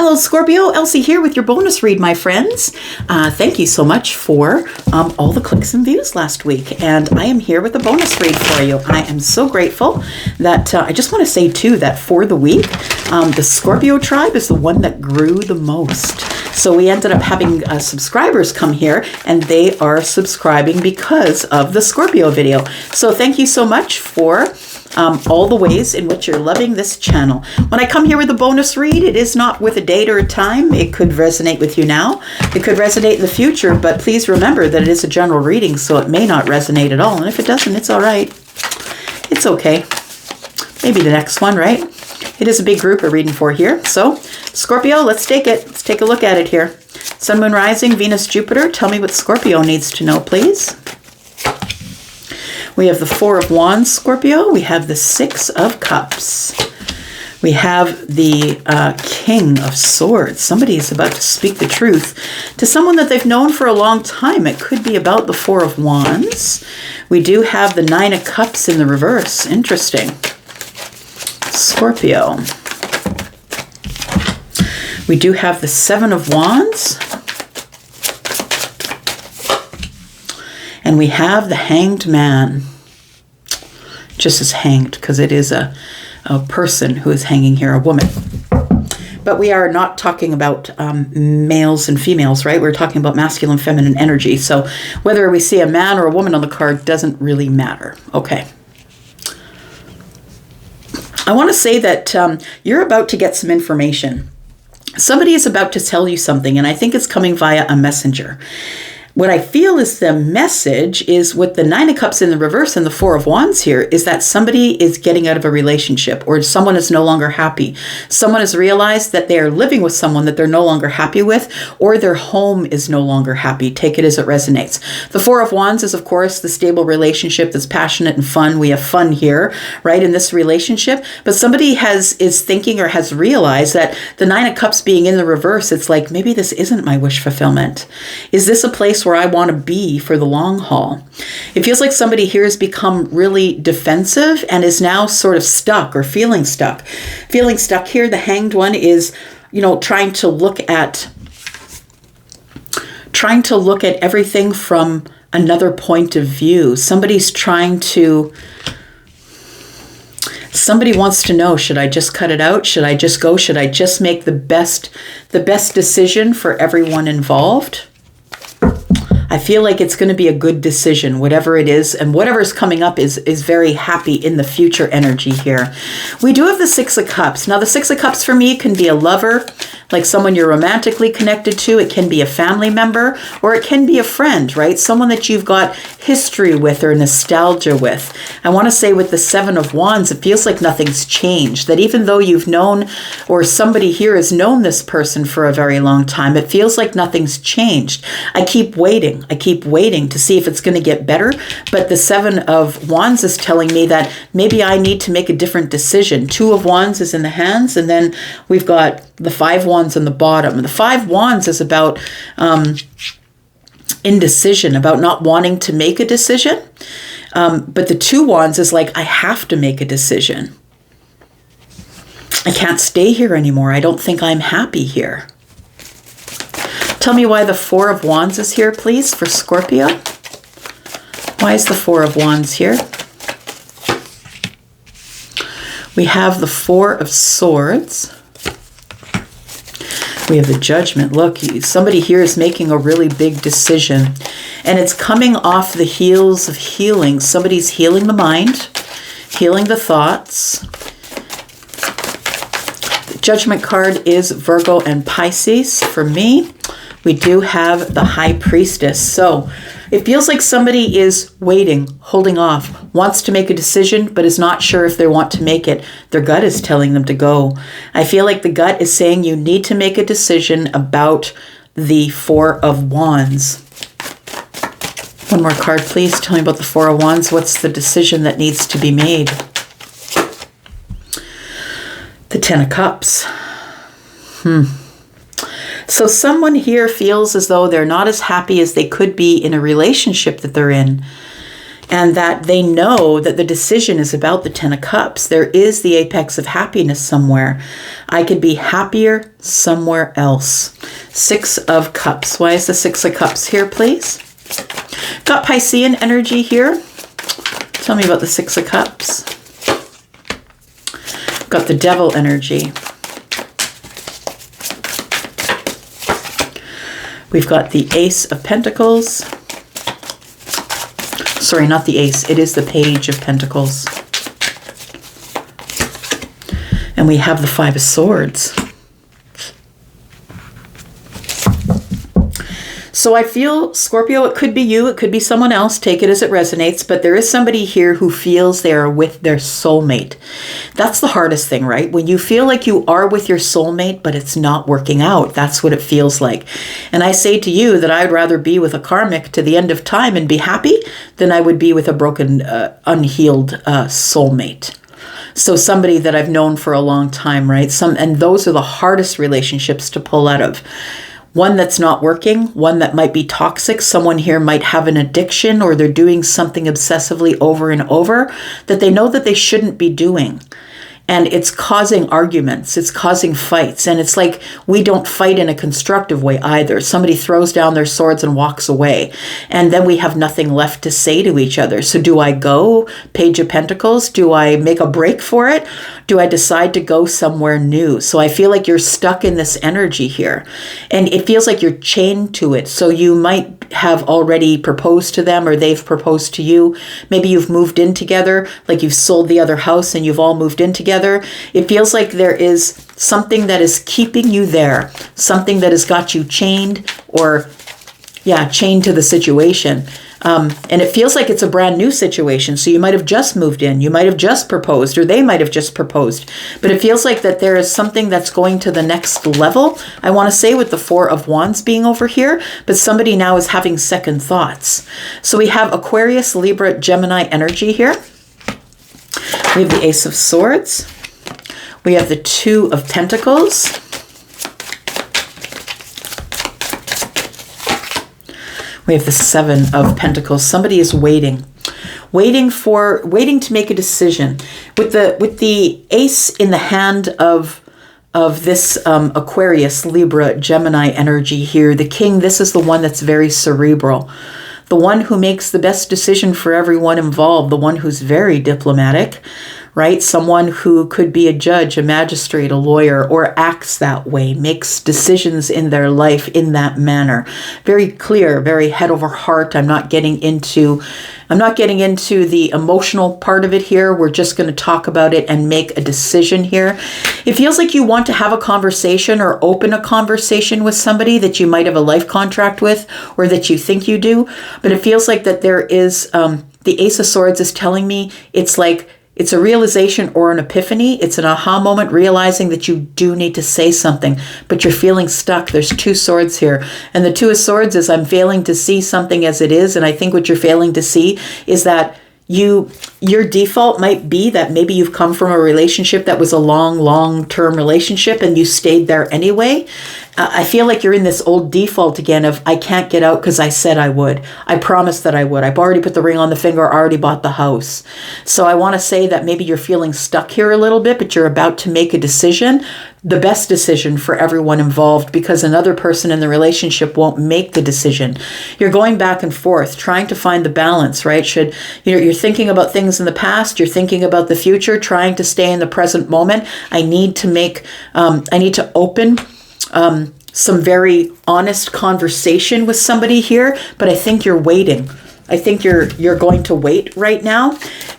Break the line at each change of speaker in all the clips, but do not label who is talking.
Hello, Scorpio. Elsie here with your bonus read, my friends. Thank you so much for all the clicks and views last week. And I am here with a bonus read for you. I am so grateful that I just want to say, too, that for the week, the Scorpio tribe is the one that grew the most. So we ended up having subscribers come here, and they are subscribing because of the Scorpio video. So thank you so much for all the ways in which you're loving this channel. When I come here with a bonus read, it is not with a date or a time. It could resonate with you now. It could resonate in the future, but please remember that it is a general reading, so it may not resonate at all. And if it doesn't, it's all right. It's okay. Maybe the next one, right? It is a big group we're reading for here. So, Scorpio, let's take it. Let's take a look at it here. Sun, Moon, Rising, Venus, Jupiter. Tell me what Scorpio needs to know, please. We have the Four of Wands, Scorpio. We have the Six of Cups. We have the King of Swords. Somebody is about to speak the truth to someone that they've known for a long time. It could be about the Four of Wands. We do have the Nine of Cups in the reverse. Interesting. Scorpio. We do have the Seven of Wands. And we have the Hanged Man. Just as hanged, because it is a person who is hanging here, a woman. But we are not talking about males and females, right? We're talking about masculine, feminine energy. So whether we see a man or a woman on the card doesn't really matter. Okay. I want to say that you're about to get some information. Somebody is about to tell you something, and I think it's coming via a messenger. What I feel is the message is with the Nine of Cups in the reverse and the Four of Wands here is that somebody is getting out of a relationship or someone is no longer happy. Someone has realized that they are living with someone that they're no longer happy with, or their home is no longer happy. Take it as it resonates. The Four of Wands is, of course, the stable relationship that's passionate and fun. We have fun here, right, in this relationship. But somebody is thinking or has realized that the Nine of Cups being in the reverse, it's like, maybe this isn't my wish fulfillment. Is this a place where I want to be for the long haul? It feels like somebody here has become really defensive and is now sort of stuck or feeling stuck. Feeling stuck here, the Hanged One is, trying to look at everything from another point of view. Somebody wants to know, should I just cut it out? Should I just go? Should I just make the best decision for everyone involved? I feel like it's going to be a good decision, whatever it is, and whatever's coming up is very happy in the future energy here. We do have the Six of Cups. Now, the Six of Cups for me can be a lover, like someone you're romantically connected to. It can be a family member, or it can be a friend, right? Someone that you've got history with or nostalgia with. I want to say with the Seven of Wands, it feels like nothing's changed. That even though you've known, or somebody here has known this person for a very long time, it feels like nothing's changed. I keep waiting to see if it's going to get better. But the Seven of Wands is telling me that maybe I need to make a different decision. Two of Wands is in the hands, and then we've got the Five Wands on the bottom. The Five Wands is about indecision, about not wanting to make a decision. But the Two Wands is like, I have to make a decision. I can't stay here anymore. I don't think I'm happy here. Tell me why the Four of Wands is here, please, for Scorpio. Why is the Four of Wands here? We have the Four of Swords. We have the Judgment. Look, somebody here is making a really big decision, and it's coming off the heels of healing. Somebody's healing the mind, healing the thoughts. The Judgment card is Virgo and Pisces for me. We do have the High Priestess. So it feels like somebody is waiting, holding off, wants to make a decision, but is not sure if they want to make it. Their gut is telling them to go. I feel like the gut is saying you need to make a decision about the Four of Wands. One more card, please. Tell me about the Four of Wands. What's the decision that needs to be made? The Ten of Cups. So someone here feels as though they're not as happy as they could be in a relationship that they're in. and that they know that the decision is about the Ten of Cups. There is the apex of happiness somewhere. I could be happier somewhere else. Six of Cups. Why is the Six of Cups here, please? Got Piscean energy here. Tell me about the Six of Cups. Got the Devil energy. We've got the Ace of Pentacles. Sorry, not the Ace. It is the Page of Pentacles. And we have the Five of Swords. So I feel, Scorpio, it could be you, it could be someone else, take it as it resonates, but there is somebody here who feels they are with their soulmate. That's the hardest thing, right? When you feel like you are with your soulmate, but it's not working out, that's what it feels like. And I say to you that I'd rather be with a karmic to the end of time and be happy than I would be with a broken, unhealed soulmate. So somebody that I've known for a long time, right? And those are the hardest relationships to pull out of. One that's not working, one that might be toxic. Someone here might have an addiction, or they're doing something obsessively over and over that they know that they shouldn't be doing. And it's causing arguments, it's causing fights. And it's like we don't fight in a constructive way either. Somebody throws down their swords and walks away. And then we have nothing left to say to each other. So do I go, Page of Pentacles? Do I make a break for it? Do I decide to go somewhere new? So I feel like you're stuck in this energy here. And it feels like you're chained to it. So you might have already proposed to them, or they've proposed to you. Maybe you've moved in together, like you've sold the other house and you've all moved in together. It feels like there is something that is keeping you there, something that has got you chained, or chained to the situation. And it feels like it's a brand new situation. So you might have just moved in, you might have just proposed, or they might have just proposed. But it feels like that there is something that's going to the next level. I want to say with the Four of Wands being over here, but somebody now is having second thoughts. So we have Aquarius, Libra, Gemini energy here. We have the Ace of Swords. We have the Two of Pentacles. We have the Seven of Pentacles. Somebody is waiting to make a decision. With the Ace in the hand of this Aquarius, Libra, Gemini energy here, the King, this is the one that's very cerebral. The one who makes the best decision for everyone involved, the one who's very diplomatic, right? Someone who could be a judge, a magistrate, a lawyer, or acts that way, makes decisions in their life in that manner. Very clear, very head over heart. I'm not getting into the emotional part of it here. We're just going to talk about it and make a decision here. It feels like you want to have a conversation or open a conversation with somebody that you might have a life contract with, or that you think you do. But it feels like that there is, the Ace of Swords is telling me it's like, it's a realization or an epiphany. It's an aha moment, realizing that you do need to say something, but you're feeling stuck. There's two swords here. And the Two of Swords is I'm failing to see something as it is. And I think what you're failing to see is that your default might be that maybe you've come from a relationship that was a long-term relationship and you stayed there anyway. I feel like you're in this old default again of I can't get out because I said I would. I promised that I would. I've already put the ring on the finger, already bought the house. So I want to say that maybe you're feeling stuck here a little bit, but you're about to make a decision, the best decision for everyone involved, because another person in the relationship won't make the decision. You're going back and forth, trying to find the balance, right? You're thinking about things in the past, you're thinking about the future, trying to stay in the present moment. I need to open some very honest conversation with somebody here, but I think you're waiting. I think you're going to wait right now.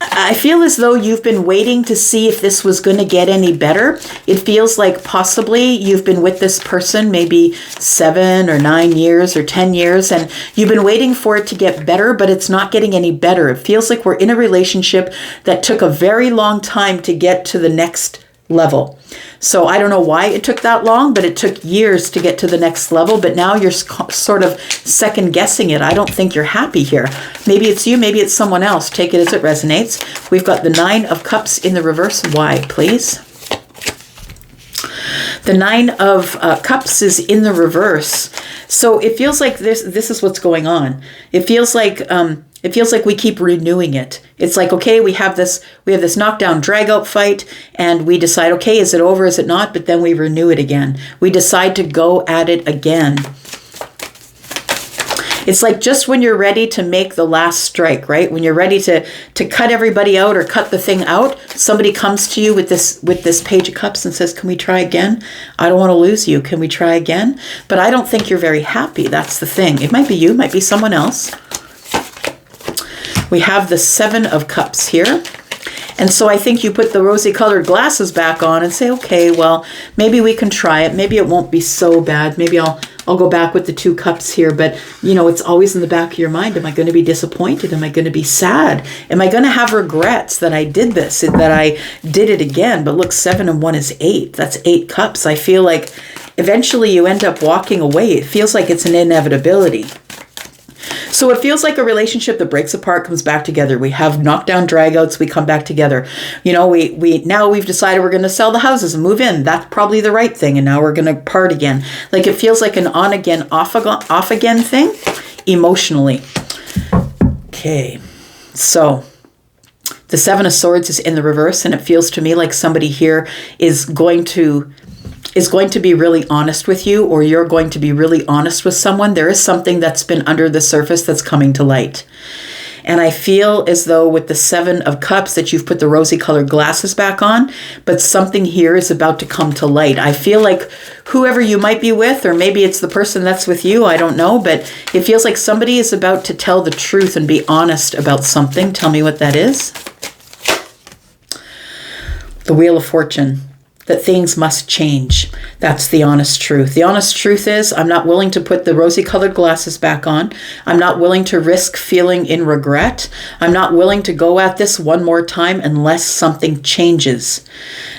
I feel as though you've been waiting to see if this was going to get any better. It feels like possibly you've been with this person maybe 7 or 9 years or 10 years, and you've been waiting for it to get better, but it's not getting any better. It feels like we're in a relationship that took a very long time to get to the next level. So I don't know why it took that long, but it took years to get to the next level. But now you're sort of second guessing it. I don't think you're happy here. Maybe it's you, maybe it's someone else. Take it as it resonates. We've got the Nine of Cups in the reverse. Why, please? The Nine of Cups is in the reverse. So it feels like this is what's going on. It feels like It feels like we keep renewing it. It's like, okay, we have this knockdown drag out fight, and we decide, okay, is it over, is it not? But then we renew it again. We decide to go at it again. It's like just when you're ready to make the last strike, right? When you're ready to cut everybody out or cut the thing out, somebody comes to you with this Page of Cups and says, can we try again? I don't want to lose you. Can we try again? But I don't think you're very happy. That's the thing. It might be you, might be someone else. We have the Seven of Cups here. And so I think you put the rosy colored glasses back on and say, okay, well, maybe we can try it. Maybe it won't be so bad. Maybe I'll go back with the 2 cups here. But, you know, it's always in the back of your mind. Am I going to be disappointed? Am I going to be sad? Am I going to have regrets that I did this, that I did it again? But look, 7 and 1 is 8. That's 8 cups. I feel like eventually you end up walking away. It feels like it's an inevitability. So it feels like a relationship that breaks apart, comes back together. We have knockdown dragouts, we come back together. You know, now we've decided we're going to sell the houses and move in. That's probably the right thing. And now we're going to part again. Like it feels like an on again, off again thing emotionally. Okay. So the 7 of Swords is in the reverse, and it feels to me like somebody here is going to be really honest with you, or you're going to be really honest with someone. There is something that's been under the surface that's coming to light. And I feel as though with the 7 of Cups that you've put the rosy colored glasses back on, but something here is about to come to light. I feel like whoever you might be with, or maybe it's the person that's with you, I don't know, but it feels like somebody is about to tell the truth and be honest about something. Tell me what that is. The Wheel of Fortune. That things must change. That's the honest truth. The honest truth is I'm not willing to put the rosy colored glasses back on. I'm not willing to risk feeling in regret. I'm not willing to go at this one more time unless something changes.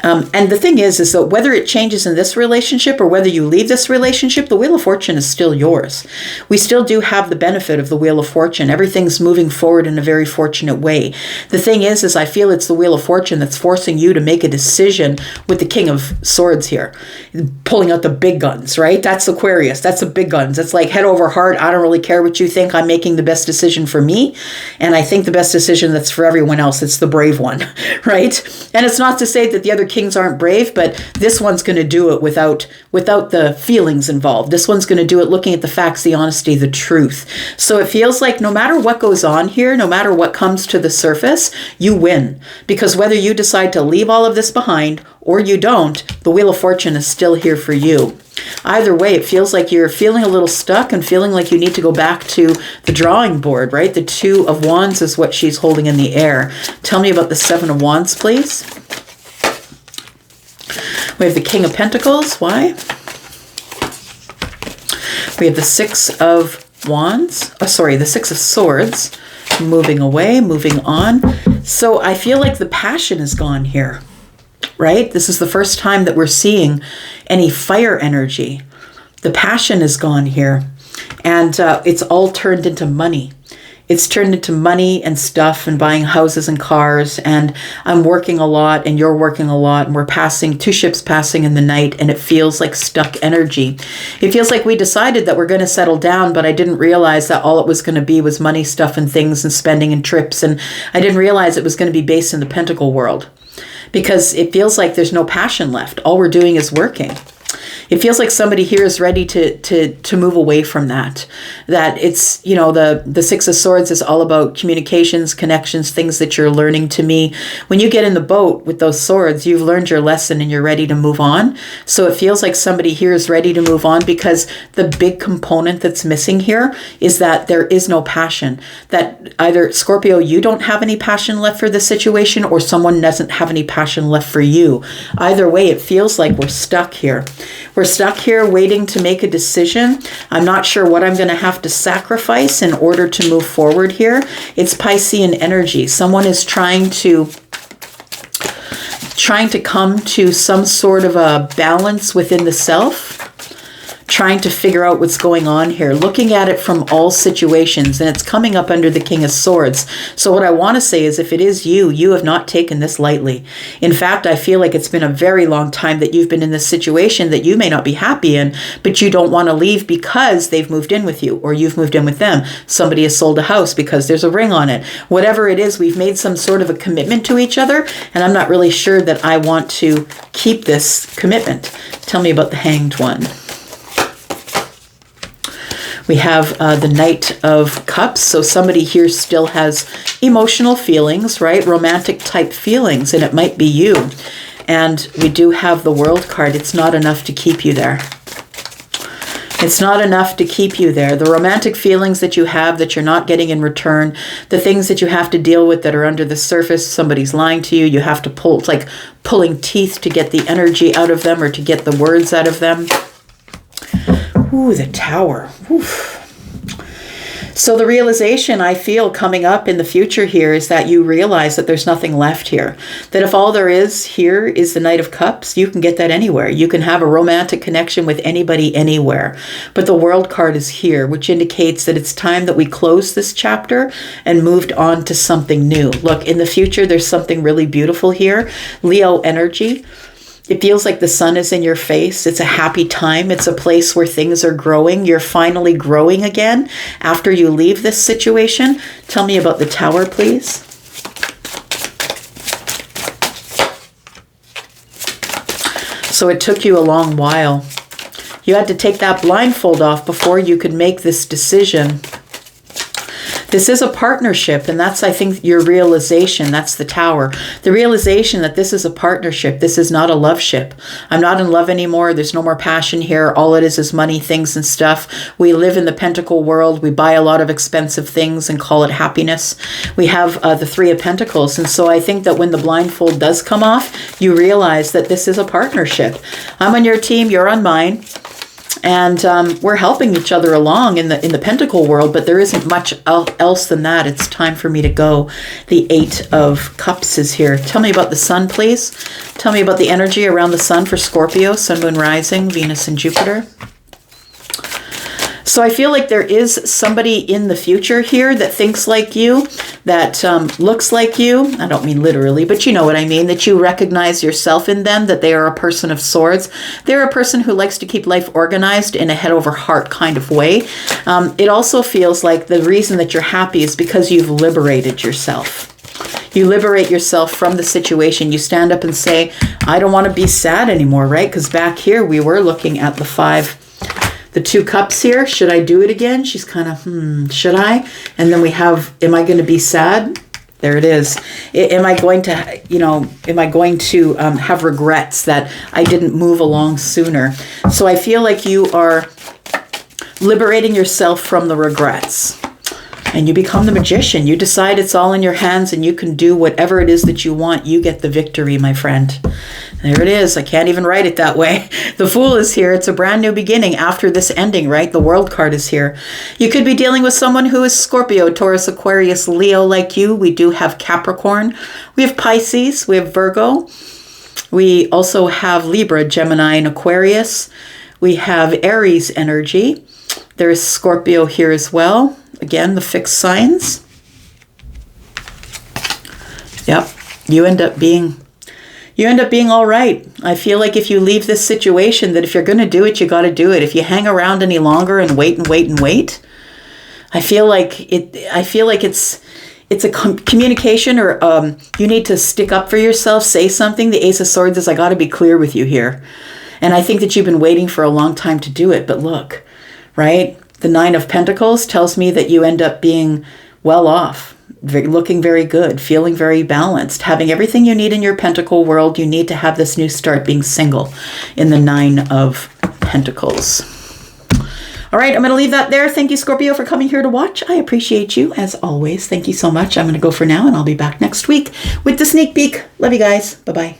And the thing is that whether it changes in this relationship or whether you leave this relationship, the Wheel of Fortune is still yours. We still do have the benefit of the Wheel of Fortune. Everything's moving forward in a very fortunate way. The thing is I feel it's the Wheel of Fortune that's forcing you to make a decision with the King of Swords here, pulling out the big guns, right? That's Aquarius. That's the big guns. It's like head over heart. I don't really care what you think. I'm making the best decision for me. And I think the best decision that's for everyone else. It's the brave one, right? And it's not to say that the other kings aren't brave, but this one's going to do it without the feelings involved. This one's going to do it looking at the facts, the honesty, the truth. So it feels like no matter what goes on here, no matter what comes to the surface, you win. Because whether you decide to leave all of this behind or you don't, the Wheel of Fortune is still here for you. Either way, it feels like you're feeling a little stuck and feeling like you need to go back to the drawing board, right? The 2 of Wands is what she's holding in the air. Tell me about the 7 of Wands, please. We have the King of Pentacles. Why? We have the 6 of Wands. Oh, sorry, the 6 of Swords. Moving away, moving on. So I feel like the passion is gone here. Right? This is the first time that we're seeing any fire energy. The passion is gone here. And it's all turned into money. It's turned into money and stuff and buying houses and cars. And I'm working a lot and you're working a lot. And we're passing 2 ships passing in the night. And it feels like stuck energy. It feels like we decided that we're going to settle down. But I didn't realize that all it was going to be was money, stuff and things and spending and trips. And I didn't realize it was going to be based in the Pentacle world. Because it feels like there's no passion left. All we're doing is working. It feels like somebody here is ready to move away from that. That it's, you know, the 6 of Swords is all about communications, connections, things that you're learning. To me, when you get in the boat with those swords, you've learned your lesson and you're ready to move on. So it feels like somebody here is ready to move on because the big component that's missing here is that there is no passion. That either, Scorpio, you don't have any passion left for the situation or someone doesn't have any passion left for you. Either way, it feels like we're stuck here. We're stuck here waiting to make a decision. I'm not sure what I'm going to have to sacrifice in order to move forward here. It's Piscean energy. Someone is trying to come to some sort of a balance within the self, trying to figure out what's going on here, looking at it from all situations, and it's coming up under the King of Swords. So what I want to say is, if it is you, you have not taken this lightly. In fact, I feel like it's been a very long time that you've been in this situation that you may not be happy in, but you don't want to leave because they've moved in with you, or you've moved in with them. Somebody has sold a house because there's a ring on it. Whatever it is, we've made some sort of a commitment to each other, and I'm not really sure that I want to keep this commitment. Tell me about the Hanged One. We have the Knight of Cups. So somebody here still has emotional feelings, right? Romantic type feelings, and it might be you. And we do have the World card. It's not enough to keep you there. It's not enough to keep you there. The romantic feelings that you have that you're not getting in return, the things that you have to deal with that are under the surface, somebody's lying to you, you have to pull, it's like pulling teeth to get the energy out of them or to get the words out of them. Ooh, the Tower. Oof. So the realization I feel coming up in the future here is that you realize that there's nothing left here. That if all there is here is the Knight of Cups, you can get that anywhere. You can have a romantic connection with anybody anywhere. But the World card is here, which indicates that it's time that we close this chapter and moved on to something new. Look, in the future, there's something really beautiful here. Leo energy. It feels like the sun is in your face. It's a happy time. It's a place where things are growing. You're finally growing again after you leave this situation. Tell me about the Tower, please. So it took you a long while. You had to take that blindfold off before you could make this decision. This is a partnership, and that's, I think, your realization. That's the Tower. The realization that this is a partnership. This is not a love ship. I'm not in love anymore. There's no more passion here. All it is money, things, and stuff. We live in the Pentacle world. We buy a lot of expensive things and call it happiness. We have the Three of Pentacles, and so I think that when the blindfold does come off, you realize that this is a partnership. I'm on your team. You're on mine. And we're helping each other along in the Pentacle world, but there isn't much else than that. It's time for me to go. The Eight of Cups is here. Tell me about the Sun, please. Tell me about the energy around the Sun for Scorpio, Sun, Moon, Rising, Venus, and Jupiter. So I feel like there is somebody in the future here that thinks like you, that looks like you. I don't mean literally, but you know what I mean, that you recognize yourself in them, that they are a person of swords. They're a person who likes to keep life organized in a head over heart kind of way. It also feels like the reason that you're happy is because you've liberated yourself. You liberate yourself from the situation. You stand up and say, I don't want to be sad anymore, right? Because back here we were looking at the Two Cups here. Should I do it again? She's kind of, should I? And then we have, am I going to be sad? There it is. Am I going to, have regrets that I didn't move along sooner? So I feel like you are liberating yourself from the regrets. And you become the magician. You decide it's all in your hands and you can do whatever it is that you want. You get the victory, my friend. There it is. I can't even write it that way. The Fool is here. It's a brand new beginning after this ending, right? The World card is here. You could be dealing with someone who is Scorpio, Taurus, Aquarius, Leo like you. We do have Capricorn. We have Pisces. We have Virgo. We also have Libra, Gemini, and Aquarius. We have Aries energy. There is Scorpio here as well. Again, the fixed signs. Yep. You end up being all right. I feel like if you leave this situation, that if you're going to do it, you got to do it. If you hang around any longer and wait, I feel like it's a communication, or you need to stick up for yourself, say something. The Ace of Swords is, I got to be clear with you here. And I think that you've been waiting for a long time to do it. But look, right? The Nine of Pentacles tells me that you end up being well off, looking very good, feeling very balanced, having everything you need in your Pentacle world. You need to have this new start being single in the Nine of Pentacles. All right, I'm going to leave that there. Thank you, Scorpio, for coming here to watch. I appreciate you, as always. Thank you so much. I'm going to go for now, and I'll be back next week with the sneak peek. Love you guys. Bye-bye.